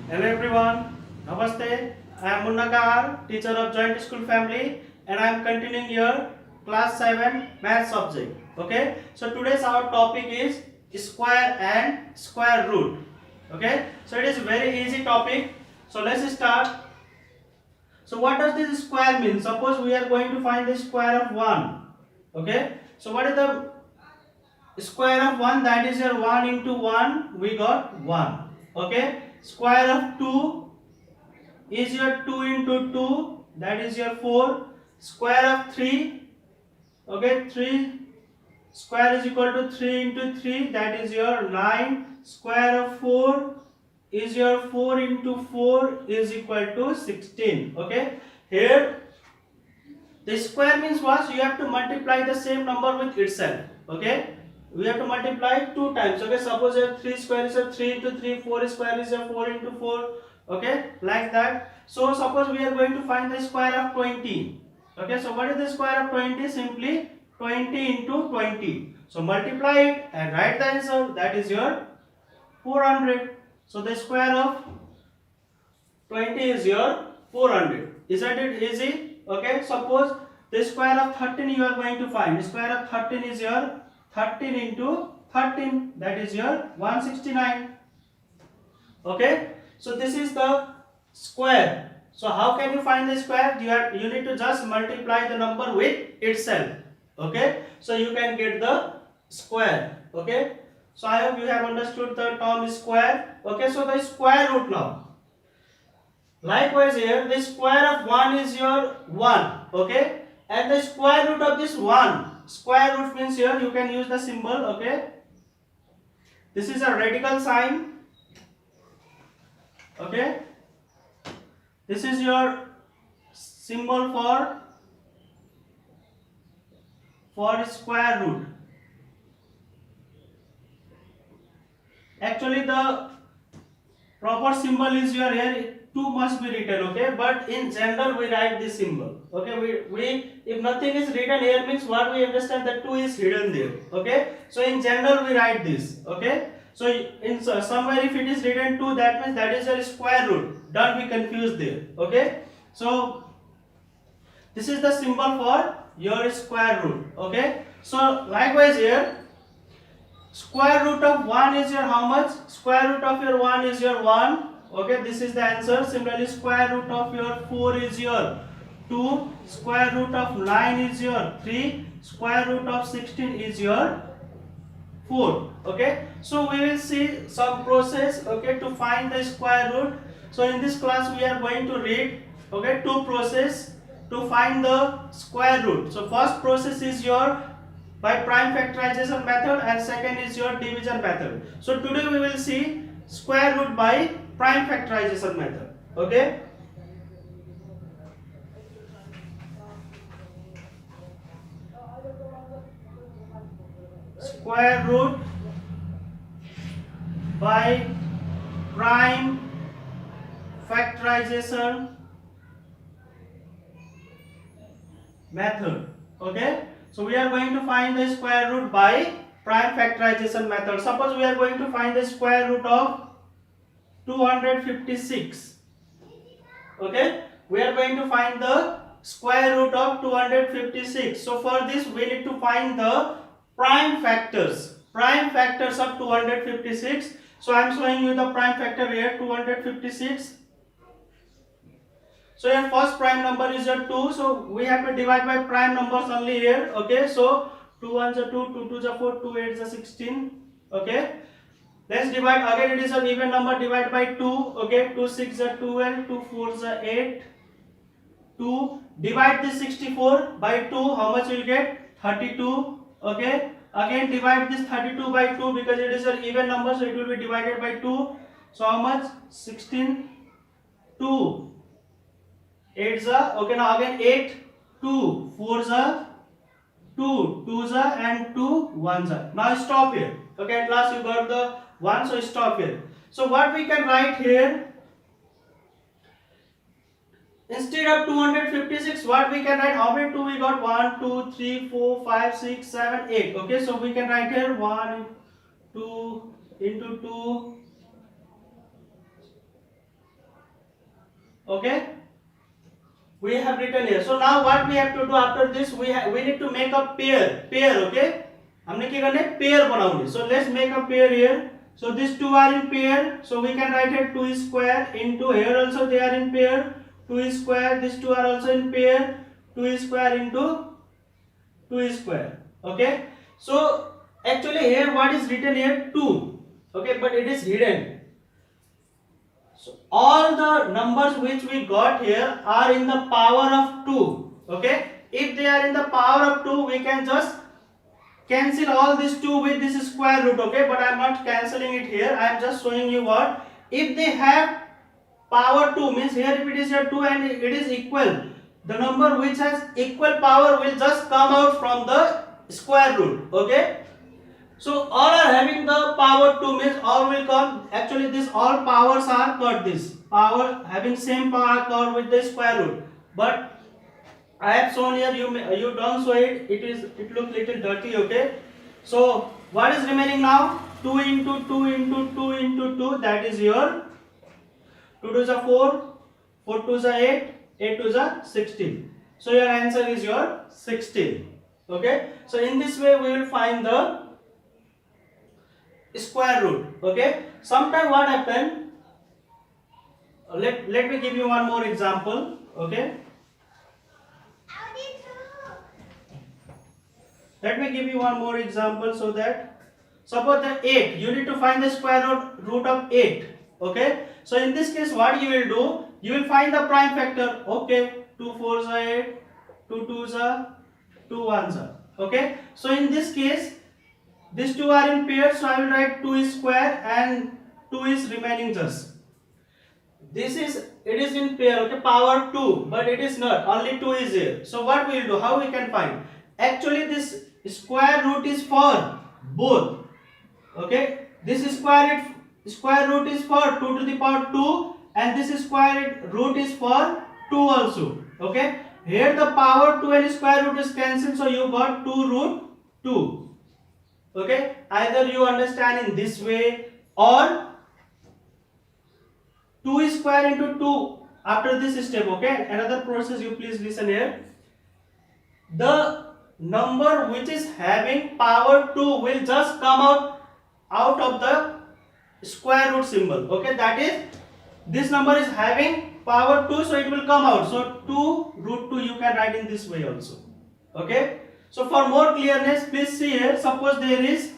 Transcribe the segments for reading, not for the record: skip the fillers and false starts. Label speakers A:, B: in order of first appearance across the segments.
A: Hello everyone, Namaste. I am Munnakar, teacher of Joint School Family, and I am continuing your class 7 math subject. Okay, so today's our topic is square and square root. Okay, so it is very easy topic. So let's start. So what does this square mean? Suppose we are going to find the square of 1. Okay, so what is the square of 1? That is your 1 into 1, we got 1. Okay, square of 2 is your 2 into 2, that is your 4. Square of 3, okay, 3 square is equal to 3 into 3, that is your 9. Square of 4 is your 4 into 4 is equal to 16. Okay, here the square means what? You have to multiply the same number with itself. Okay, we have to multiply two times. Okay, suppose your 3 square is a 3 into 3, 4 square is a 4 into 4. Okay, like that. So suppose we are going to find the square of 20. Okay, so what is the square of 20? Simply 20 into 20. So multiply it and write the answer. That is your 400. So the square of 20 is your 400. Isn't it easy? Okay, suppose the square of 13 you are going to find. The square of 13 is your 13 into 13, that is your 169. Okay, so this is the square. So how can you find the square? You need to just multiply the number with itself. Okay, so you can get the square. Okay, so I hope you have understood the term square. Okay, so the square root now. Likewise here, the square of 1 is your 1, okay, and the square root of this 1, square root means here you can use the symbol, okay, this is a radical sign, okay, this is your symbol for square root. Actually the proper symbol is your here 2 must be written, okay, but in general we write this symbol. Okay, we if nothing is written here means what we understand that 2 is hidden there. Okay, so in general we write this. Okay, so in somewhere if it is written 2, that means that is your square root. Don't be confused there. Okay, so this is the symbol for your square root. Okay, so likewise here, square root of 1 is your how much? Square root of your 1 is your 1. Okay, this is the answer. Similarly, square root of your 4 is your 2. Square root of 9 is your 3. Square root of 16 is your 4. Okay, so we will see some process, okay, to find the square root. So in this class we are going to read, okay, two process to find the square root. So first process is your by prime factorization method and second is your division method. So today we will see square root by prime factorization method. Okay, square root by prime factorization method. Okay, so we are going to find the square root by prime factorization method. Suppose we are going to find the square root of 256. Okay, we are going to find the square root of 256. So for this we need to find the prime factors of 256. So I am showing you the prime factor here, 256. So your first prime number is your 2, so we have to divide by prime numbers only here. Okay, so 2 1s are 2, 2 2s are 4, 2 8s are 16. Okay, let's divide again. It is an even number, divide by 2. Okay, 2 6 are 12, 2 4s are 8. 2 divide this 64 by 2, how much you will get? 32. Okay, again divide this 32 by 2 because it is an even number, so it will be divided by 2. So how much? 16. 2 8s are, okay, now again 8, 2 4s are 2 2s are and 2 1s are. Now stop here. Okay, at last you got the 1, so stop here. So what we can write here, instead of 256, what we can write? How many 2 we got? 1 2 3 4 5 6 7 8. Okay, so we can write here 1 2 into 2 Okay, we have written here. So now what we have to do after this, we need to make a pair. Okay, हमने क्या करना है, pair बनाऊंगे. So let's make a pair here. So these two are in pair, so we can write it 2 square into, here also they are in pair, 2 square, these two are also in pair, 2 square into 2 square. Okay, so actually here what is written here, 2. Okay, but it is hidden. So all the numbers which we got here are in the power of 2. Okay, if they are in the power of 2, we can just cancel all these 2 with this square root. Okay, but I am not cancelling it here, I am just showing you what, if they have power 2, means here if it is here 2 and it is equal, the number which has equal power will just come out from the square root. Okay, so all are having the power 2, means all will come, actually this all powers are cut, this power having same power cut with the square root, but I have shown here, you don't show it, it look little dirty. Okay, so what is remaining now, 2 into 2 into 2 into 2, that is your 2 to the 4, 4 to the 8, 8 to the 16. So your answer is your 16. Okay, so in this way we will find the square root. Okay, sometime what happen, let me give you one more example. Okay, let me give you one more example, so that suppose the 8, you need to find the square root of 8. Okay, so in this case what you will do, you will find the prime factor. Okay, 2 4s are 8, 2 2s are 2 1s are. Okay, so in this case these two are in pairs, so I will write 2 square and 2 is remaining just. This is, it is in pair. Okay, power 2, but it is not, only 2 is here. So what we will do, how we can find, actually this square root is for both. Okay, this square root is for 2 to the power 2, and this square root is for 2 also. Okay, here the power 2 and square root is cancelled, so you got 2 root 2. Okay, either you understand in this way, or 2 square into 2 after this step. Okay, another process, you please listen here. The number which is having power 2 will just come out of the square root symbol. Okay, that is, this number is having power 2, so it will come out. So 2 root 2 you can write in this way also. Okay, so for more clearness, please see here, suppose there is,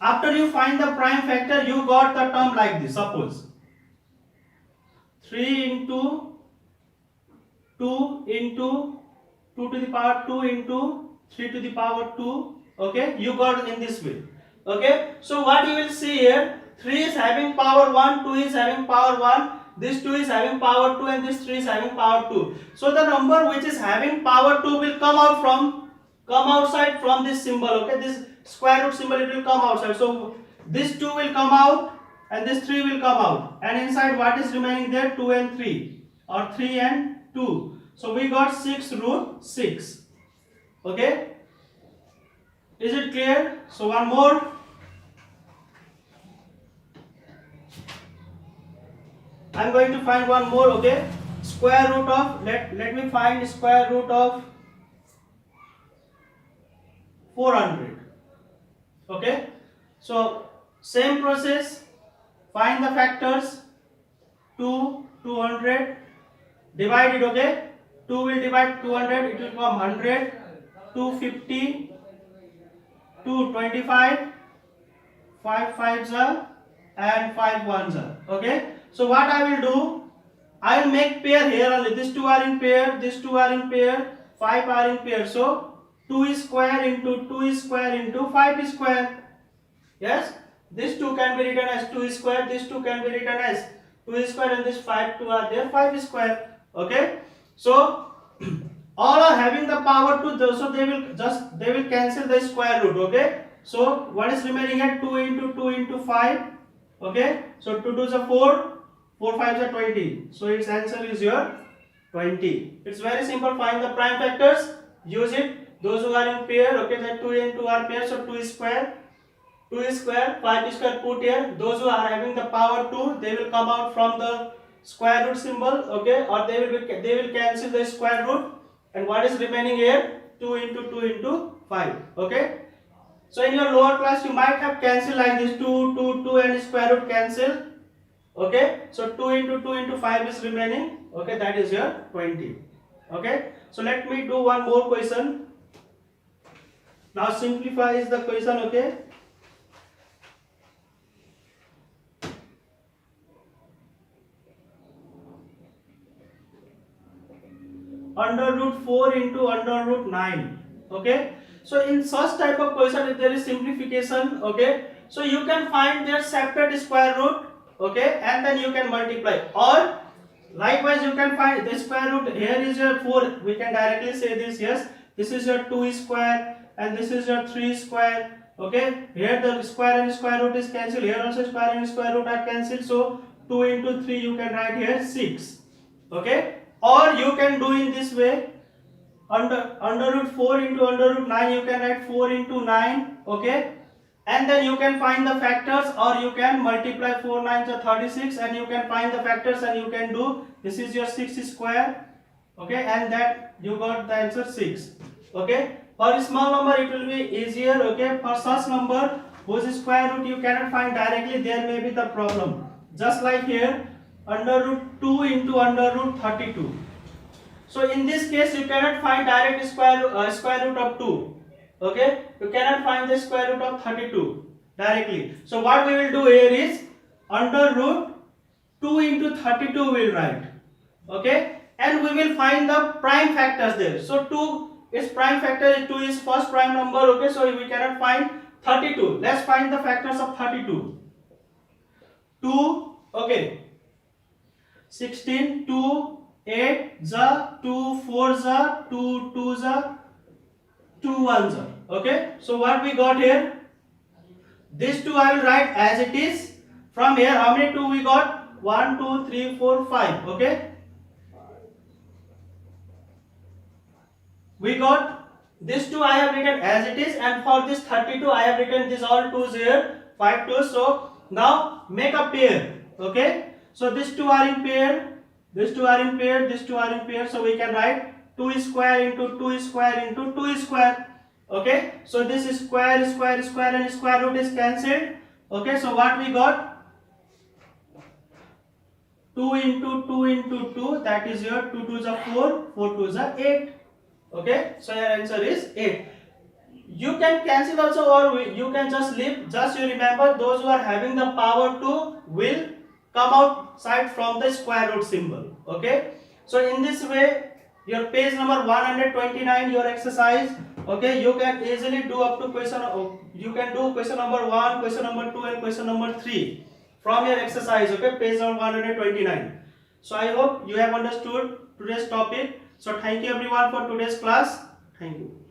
A: after you find the prime factor, you got the term like this. Suppose 3 into 2 into 2 to the power 2 into 3 to the power 2. Okay, you got in this way. Okay, so what you will see here, 3 is having power 1, 2 is having power 1, this 2 is having power 2, and this 3 is having power 2. So the number which is having power 2 will come outside from this symbol. Okay, this square root symbol, it will come outside. So this 2 will come out and this 3 will come out, and inside what is remaining there, 2 and 3, or 3 and 2. So we got 6 root 6. Okay, is it clear? So one more. I am going to find one more. Okay, square root of, let me find square root of 400. Okay, so same process, find the factors. 2 200, divide it. Okay, 2 will divide 200, it will become 100, 250, 225, 5 5s are, and 5 1s are. Okay, so what I will do, I will make pair here only. These two are in pair, these two are in pair, 5 are in pair. So 2 square into 2 square into 5 square. Yes, this 2 can be written as 2 square, this 2 can be written as 2 square, and this 5 2 are there, 5 square. Okay, so all are having the power 2, so they will cancel the square root. Okay, so what is remaining at 2 into 2 into 5. Okay, so 2 2s are 4, 4 5s are 20. So its answer is your 20. It's very simple. Find the prime factors, use it. Those who are in pair, okay, that 2 and 2 are pair, so 2 square, 5 square put here. Those who are having the power 2, they will come out from the square root symbol, okay, or they will cancel the square root, and what is remaining here? 2 into 2 into 5, okay. So in your lower class you might have cancelled like this, 2 2 2 and square root cancel, okay. So 2 into 2 into 5 is remaining, okay, that is your 20, okay. So let me do one more question. Now simplify is the question, okay. Under root 4 into under root 9, okay. So in such type of question, if there is simplification, okay, so you can find their separate square root, okay, and then you can multiply, or likewise you can find the square root. Here is your 4, we can directly say this, yes, this is your 2 square and this is your 3 square, okay. Here the square and square root is cancelled, here also square and square root are cancelled, so 2 into 3 you can write here 6, okay. Or you can do in this way, under root 4 into under root 9 you can write 4 into 9, okay, and then you can find the factors, or you can multiply 4 9s are 36 and you can find the factors, and you can do, this is your 6 square, okay, and that you got the answer 6, okay. For a small number it will be easier, okay. For such number whose square root you cannot find directly, there may be the problem, just like here under root 2 into under root 32. So in this case you cannot find direct square root of 2, okay. You cannot find the square root of 32 directly. So what we will do here is under root 2 into 32 we will write, okay, and we will find the prime factors there. So 2 is prime factor, 2 is first prime number, okay, so we cannot find 32. Let's find the factors of 32. 2, okay, 16, 2, 8 za, 2 4 za, 2 2 za, 2 1 za, okay. So what we got here, this 2 I will write as it is. From here how many 2 we got? 1 2 3 4 5, okay. We got this 2 I have written as it is, and for this 32 I have written this all 2's here, 5 2's. So now make a pair, okay. So these 2 are in pair, these 2 are in pair, these 2 are in pair, so we can write 2 square into 2 square into 2 square, okay. So this is square square square and square root is cancelled, okay. So what we got? 2 into 2 into 2, that is your 2 2s are 4, 4 2s are 8, okay. So your answer is 8. You can cancel also, or you can just leave. Just you remember, those who are having the power to will come outside from the square root symbol, okay. So in this way your page number 129, your exercise, okay, you can easily do up to question, you can do question number 1, question number 2 and question number 3 from your exercise, okay, page number 129. So I hope you have understood today's topic. So thank you everyone for today's class. Thank you.